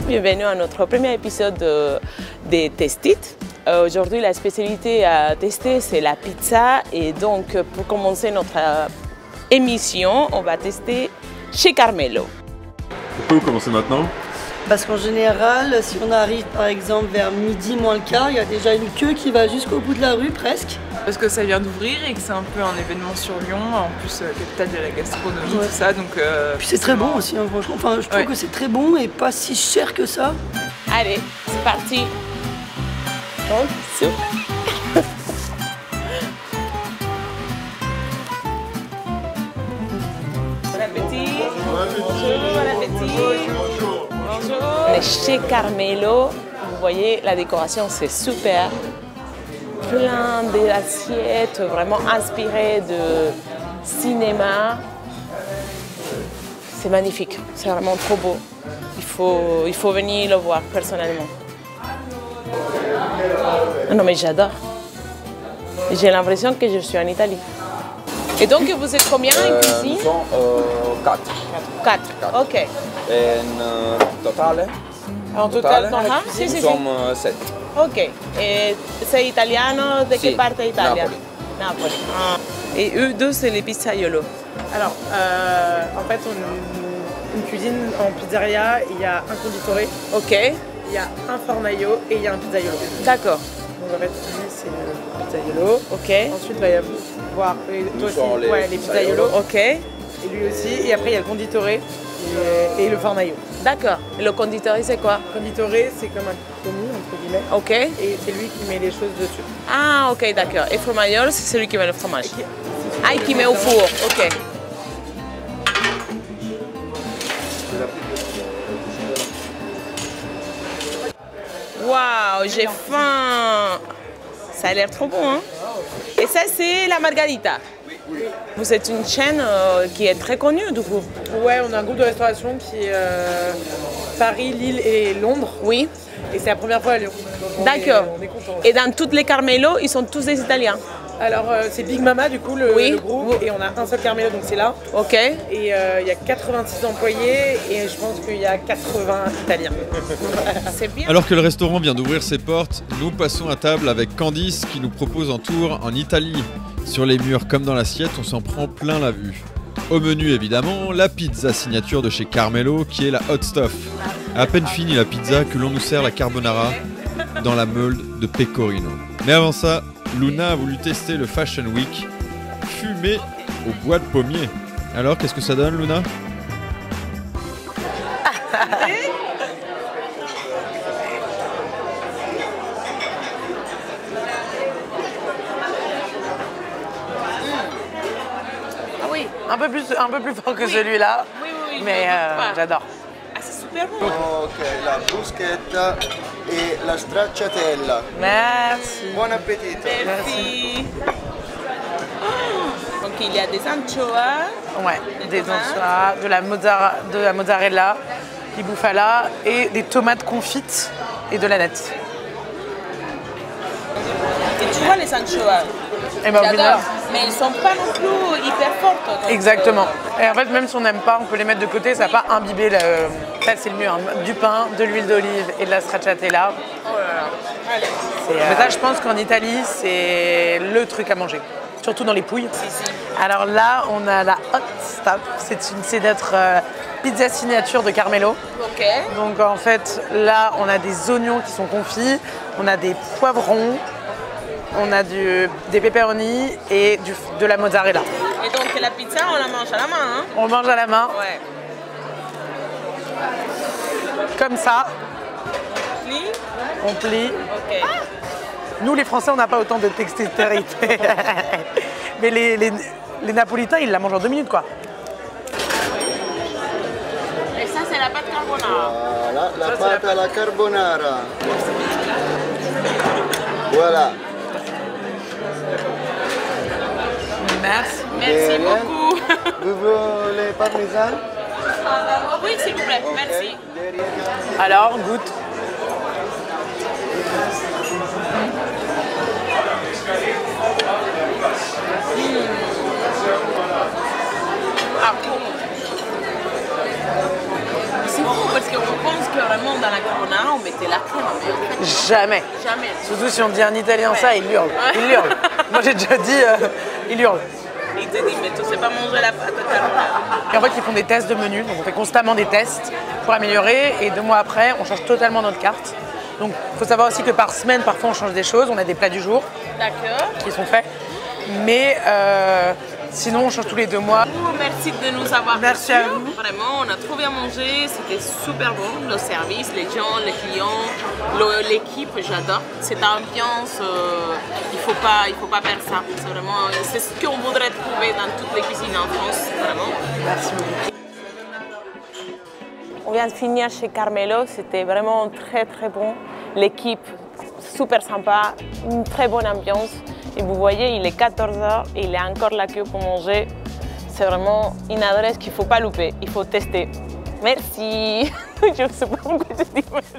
bienvenue à notre premier épisode des Test-It. Aujourd'hui, la spécialité à tester, c'est la pizza. Et donc, pour commencer notre émission, on va tester chez Carmelo. Pourquoi vous commencez maintenant? Parce qu'en général, si on arrive par exemple vers midi moins le quart, il y a déjà une queue qui va jusqu'au bout de la rue presque. Parce que ça vient d'ouvrir et que c'est un peu un événement sur Lyon, en plus capitale de la gastronomie, tout ça. Donc, puis c'est très bon aussi, hein, franchement. Enfin, je trouve que c'est très bon et pas si cher que ça. Allez, c'est parti. Bon, soupe. Bon appétit. Bonjour, bon appétit. Bonjour. On est chez Carmelo. Vous voyez, la décoration, c'est super. Plein d'assiettes, vraiment inspirées de cinéma. C'est magnifique, c'est vraiment trop beau. Il faut venir le voir personnellement. Non mais j'adore. J'ai l'impression que je suis en Italie. Et donc vous êtes combien en cuisine? Nous sommes 4. 4, ok. Et totale? En total dans la cuisine? Nous sommes 7. Ok. Et c'est italiano? De quelle partie d'Italie? Napoli. Napoli. Ah. Et eux deux, c'est les pizzaiolo. Alors, en fait, une cuisine en pizzeria, il y a un conditore, Ok. il y a un formaio et il y a un pizzaiolo. D'accord. Donc en fait, lui, c'est le pizzaiolo. Ok. Ensuite, il va y avoir toi aussi, sont les pizzaiolos. Ok. Et lui aussi. Et après, il y a le conditore et le formaio. D'accord. Et le conditori, c'est quoi? Le conditore, c'est comme un commis, entre guillemets. Ok. Et c'est lui qui met les choses dessus. Ah, ok, d'accord. Et formailleur, c'est celui qui met le fromage. Ah, et qui met au four. Ok. Waouh, j'ai faim. Ça a l'air trop bon, hein? Et ça, c'est la margarita. Vous êtes une chaîne qui est très connue, du coup. Ouais, on a un groupe de restauration qui est Paris, Lille et Londres. Oui. Et c'est la première fois à Lyon. D'accord. On est content. Et dans toutes les Carmelo, ils sont tous des Italiens. Alors c'est Big Mama du coup le groupe et on a un seul Carmelo donc c'est là. Ok. Et il y a 86 employés et je pense qu'il y a 80 Italiens. C'est bien. Alors que le restaurant vient d'ouvrir ses portes, nous passons à table avec Candice qui nous propose un tour en Italie. Sur les murs comme dans l'assiette, on s'en prend plein la vue. Au menu évidemment, la pizza signature de chez Carmelo qui est la hot stuff. À peine finie la pizza que l'on nous sert la carbonara dans la meule de pecorino. Mais avant ça, Luna a voulu tester le Fashion Week fumé au bois de pommier. Alors, qu'est-ce que ça donne, Luna? Ah oui. Un peu plus fort que celui-là, Oui, mais j'adore. Ah, c'est super bon. Ok, la bruschetta et la stracciatella. Merci. Buon appetito. Merci. Donc il y a des anchois. Ouais, des anchois, de la mozzarella, du bufala et des tomates confites et de la nette. Et tu vois les anchois, Et ben, au j'adore, final, mais ils sont pas non plus hyper fortes. Donc, exactement. Et en fait, même si on n'aime pas, on peut les mettre de côté, ça va pas imbiber le... Ça, c'est le mieux, hein. Du pain, de l'huile d'olive et de la stracciatella. Oh là là. Allez. Mais ça, je pense qu'en Italie, c'est le truc à manger. Surtout dans les pouilles. Si. Alors là, on a la hot stuff. C'est notre pizza signature de Carmelo. Ok. Donc en fait, là, on a des oignons qui sont confits, on a des poivrons, on a des pepperoni et de la mozzarella. Et donc la pizza, on la mange à la main, hein? On mange à la main, Ouais. comme ça, Plie. on plie. Ok. Nous, les Français, on n'a pas autant de dextérité. Mais les Napolitains, ils la mangent en 2 minutes, quoi. Et ça, c'est la pâte carbonara. Voilà, la pâte à la carbonara. Voilà. Merci beaucoup. Vous voulez parmesan? Oui, s'il vous plaît, merci. Alors, goûte. C'est fou parce qu'on pense que vraiment dans la carbonara, on mettait la crème. Mais en fait, Jamais. jamais. Surtout si on dit un italien ça, il hurle. Ouais. Il hurle. Moi j'ai déjà dit, il hurle. Il te dit, mais tu sais pas manger la pâte carbonara. Et en fait, ils font des tests de menus, donc on fait constamment des tests pour améliorer. Et 2 mois après, on change totalement notre carte. Donc il faut savoir aussi que par semaine, parfois on change des choses. On a des plats du jour D'accord. qui sont faits. Mais sinon, on change tous les 2 mois. Merci de nous avoir Merci reçus. à vous. Vraiment, on a trop bien mangé, c'était super bon. Le service, les gens, les clients, l'équipe, j'adore. Cette ambiance, il faut pas perdre ça. C'est vraiment, c'est ce qu'on voudrait trouver dans toutes les cuisines en France, vraiment. Merci beaucoup. On vient de finir chez Carmelo, c'était vraiment très bon. L'équipe, super sympa, une très bonne ambiance. Et vous voyez, il est 14h et il est encore la queue pour manger. C'est vraiment une adresse qu'il ne faut pas louper, il faut tester. Merci. Je ne sais pas pourquoi je dis merci.